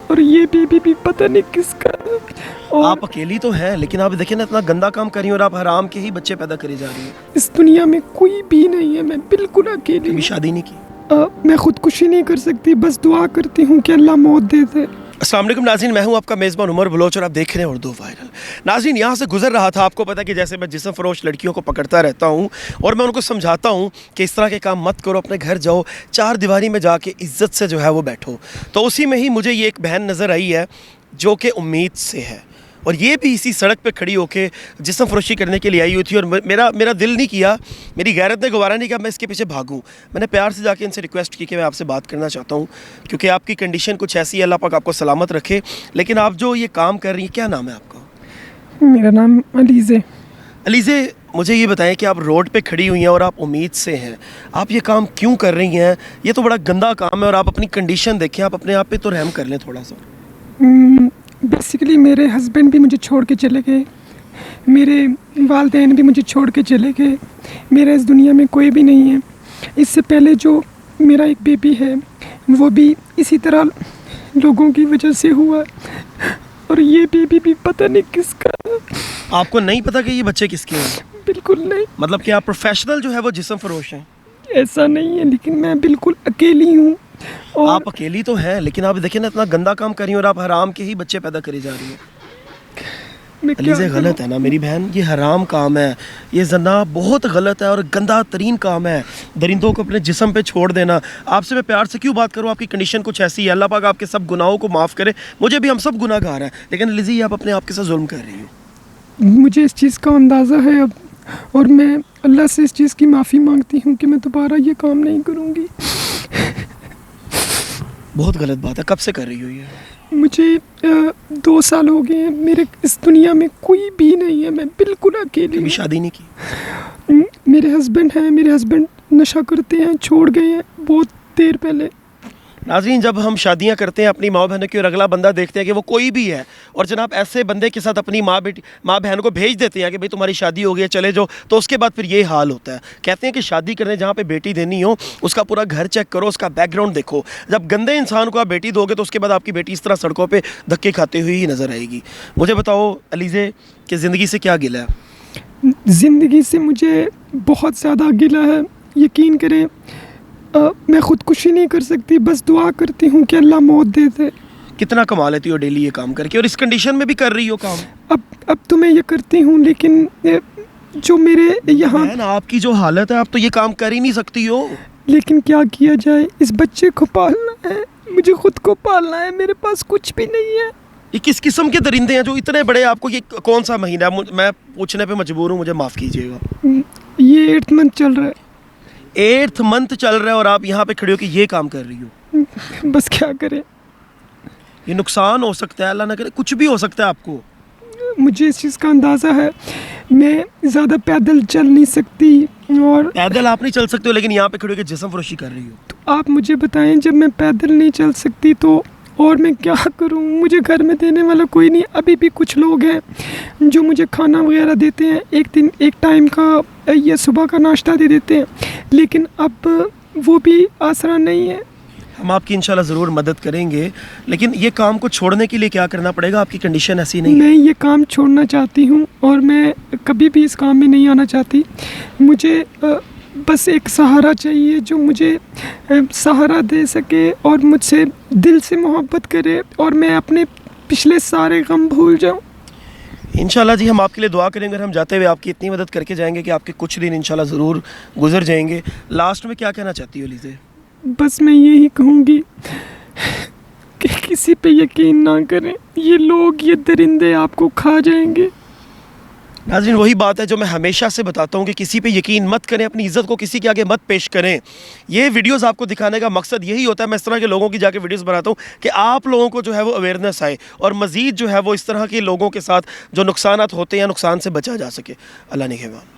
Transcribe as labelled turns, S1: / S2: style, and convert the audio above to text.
S1: اور یہ بیبی بھی پتہ نہیں کس کا. اور
S2: آپ اکیلی تو ہیں لیکن آپ دیکھیں نا اتنا گندا کام کر رہی ہیں اور آپ حرام کے ہی بچے پیدا کری جا رہی ہیں.
S1: اس دنیا میں کوئی بھی نہیں ہے, میں بالکل اکیلی
S2: کبھی
S1: ہوں.
S2: شادی نہیں کی؟
S1: میں خودکشی نہیں کر سکتی, بس دعا کرتی ہوں کہ اللہ موت دے دے.
S2: السلام علیکم ناظرین, میں ہوں آپ کا میزبان عمر بلوچ اور آپ دیکھ رہے ہیں اردو وائرل. ناظرین, یہاں سے گزر رہا تھا, آپ کو پتا کہ جیسے میں جسم فروش لڑکیوں کو پکڑتا رہتا ہوں اور میں ان کو سمجھاتا ہوں کہ اس طرح کے کام مت کرو, اپنے گھر جاؤ, چار دیواری میں جا کے عزت سے جو ہے وہ بیٹھو. تو اسی میں ہی مجھے یہ ایک بہن نظر آئی ہے جو کہ امید سے ہے, اور یہ بھی اسی سڑک پہ کھڑی ہو کے جسم فروشی کرنے کے لیے آئی ہوئی تھی. اور میرا دل نہیں کیا, میری غیرت نے گوارا نہیں کیا میں اس کے پیچھے بھاگوں. میں نے پیار سے جا کے ان سے ریکویسٹ کی کہ میں آپ سے بات کرنا چاہتا ہوں کیونکہ آپ کی کنڈیشن کچھ ایسی ہے, اللہ پاک آپ کو سلامت رکھے. لیکن آپ جو یہ کام کر رہی ہیں, کیا نام ہے آپ کا؟
S1: میرا نام علیزے.
S2: علیزے, مجھے یہ بتائیں کہ آپ روڈ پہ کھڑی ہوئی ہیں اور آپ امید سے ہیں, آپ یہ کام کیوں کر رہی ہیں؟ یہ تو بڑا گندا کام ہے اور آپ اپنی کنڈیشن دیکھیں, آپ اپنے آپ پہ تو رحم کر لیں تھوڑا سا.
S1: بیسیکلی میرے ہسبینڈ بھی مجھے چھوڑ کے چلے گئے, میرے والدین بھی مجھے چھوڑ کے چلے گئے, میرا اس دنیا میں کوئی بھی نہیں ہے. اس سے پہلے جو میرا ایک بیبی ہے وہ بھی اسی طرح لوگوں کی وجہ سے ہوا, اور یہ بیبی بھی پتہ نہیں کس کا.
S2: آپ کو نہیں پتا کہ یہ بچے کس کے ہیں؟
S1: بالکل نہیں.
S2: مطلب کہ آپ پروفیشنل جو ہے وہ جسم فروش ہیں؟
S1: ایسا نہیں ہے, لیکن میں بالکل اکیلی ہوں. اور
S2: آپ اکیلی تو ہیں لیکن آپ دیکھیں نا اتنا گندا کام کر رہی ہیں اور آپ حرام کے ہی بچے پیدا کری جا رہی ہیں.
S1: میں کیا
S2: علیزے, غلط ہے نا میری بہن, یہ حرام کام ہے, یہ زنا بہت غلط ہے اور گندا ترین کام ہے, درندوں کو اپنے جسم پہ چھوڑ دینا. آپ سے میں پیار سے کیوں بات کروں, آپ کی کنڈیشن کچھ ایسی ہے, اللہ پاک آپ کے سب گناہوں کو معاف کرے, مجھے بھی ہم سب گناہ گار ہیں, لیکن علیزی یہ آپ اپنے آپ کے ساتھ ظلم کر رہی ہو.
S1: مجھے اس چیز کا اندازہ ہے اب, اور میں اللہ سے اس چیز کی معافی مانگتی ہوں کہ میں دوبارہ یہ کام نہیں کروں گی.
S2: بہت غلط بات ہے. کب سے کر رہی ہو یہ؟
S1: مجھے 2 سال ہو گئے ہیں. میرے اس دنیا میں کوئی بھی نہیں ہے, میں بالکل اکیلی
S2: کبھی
S1: ہوں.
S2: شادی نہیں کی؟
S1: میرے ہسبینڈ ہیں, میرے ہسبینڈ نشہ کرتے ہیں, چھوڑ گئے ہیں بہت دیر پہلے.
S2: ناظرین, جب ہم شادیاں کرتے ہیں اپنی ماں بہنوں کی اور اگلا بندہ دیکھتے ہیں کہ وہ کوئی بھی ہے, اور جناب ایسے بندے کے ساتھ اپنی ماں بہن کو بھیج دیتے ہیں کہ بھئی تمہاری شادی ہو گئی ہے چلے جاؤ, تو اس کے بعد پھر یہ حال ہوتا ہے. کہتے ہیں کہ شادی کرنے جہاں پہ بیٹی دینی ہو اس کا پورا گھر چیک کرو, اس کا بیک گراؤنڈ دیکھو. جب گندے انسان کو آپ بیٹی دو گے تو اس کے بعد آپ کی بیٹی اس طرح سڑکوں پہ دھکے کھاتے ہوئی ہی نظر آئے گی. مجھے بتاؤ علیزے کہ زندگی سے کیا گلہ ہے؟
S1: زندگی سے مجھے بہت زیادہ گلہ ہے. یقین کریں میں خودکشی نہیں کر سکتی, بس دعا کرتی ہوں کہ اللہ موت دے دے.
S2: کتنا کما لیتی ہو ڈیلی یہ کام کر کے, اور اس کنڈیشن میں بھی کر رہی ہو کام؟
S1: اب تو میں یہ کرتی ہوں, لیکن جو میرے یہاں
S2: بہن, آپ کی جو حالت ہے آپ تو یہ کام کر ہی نہیں سکتی ہو.
S1: لیکن کیا کیا جائے, اس بچے کو پالنا ہے, مجھے خود کو پالنا ہے, میرے پاس کچھ بھی نہیں ہے.
S2: یہ کس قسم کے درندے ہیں جو اتنے بڑے, آپ کو یہ کون سا مہینہ ہے, میں پوچھنے پہ مجبور ہوں, مجھے معاف کیجیے گا.
S1: یہ 8th منتھ چل رہا ہے.
S2: 8th منتھ چل رہا ہے اور آپ یہاں پہ کھڑے ہو کہ یہ کام کر رہی ہو.
S1: بس کیا کریں,
S2: یہ نقصان ہو سکتا ہے, اللہ نہ کرے کچھ بھی ہو سکتا ہے آپ کو.
S1: مجھے اس چیز کا اندازہ ہے. میں زیادہ پیدل چل نہیں سکتی, اور
S2: پیدل آپ نہیں چل سکتے ہو لیکن یہاں پہ کھڑے ہو کے جسم فروشی کر رہی ہو.
S1: تو آپ مجھے بتائیں, جب میں پیدل نہیں چل سکتی تو اور میں کیا کروں؟ مجھے گھر میں دینے والا کوئی نہیں. ابھی بھی کچھ لوگ ہیں جو مجھے کھانا وغیرہ دیتے ہیں, ایک ٹائم کا یہ صبح کا ناشتہ دے دیتے ہیں, لیکن اب وہ بھی آسرا نہیں ہے.
S2: ہم آپ کی انشاءاللہ ضرور مدد کریں گے, لیکن یہ کام کو چھوڑنے کے لیے کیا کرنا پڑے گا؟ آپ کی کنڈیشن ایسی نہیں ہے.
S1: میں یہ کام چھوڑنا چاہتی ہوں اور میں کبھی بھی اس کام میں نہیں آنا چاہتی. مجھے بس ایک سہارا چاہیے جو مجھے سہارا دے سکے اور مجھ سے دل سے محبت کرے, اور میں اپنے پچھلے سارے غم بھول جاؤں.
S2: انشاءاللہ جی, ہم آپ کے لیے دعا کریں گے, اور ہم جاتے ہوئے آپ کی اتنی مدد کر کے جائیں گے کہ آپ کے کچھ دن انشاءاللہ ضرور گزر جائیں گے. لاسٹ میں کیا کہنا چاہتی ہو علیزے؟
S1: بس میں یہی کہوں گی کہ کسی پہ یقین نہ کریں, یہ لوگ, یہ درندے آپ کو کھا جائیں گے.
S2: ناظرین, وہی بات ہے جو میں ہمیشہ سے بتاتا ہوں کہ کسی پہ یقین مت کریں, اپنی عزت کو کسی کے آگے مت پیش کریں. یہ ویڈیوز آپ کو دکھانے کا مقصد یہی ہوتا ہے, میں اس طرح کے لوگوں کی جا کے ویڈیوز بناتا ہوں کہ آپ لوگوں کو جو ہے وہ اویئرنیس آئے, اور مزید جو ہے وہ اس طرح کے لوگوں کے ساتھ جو نقصانات ہوتے ہیں, نقصان سے بچا جا سکے. اللہ نگہبان.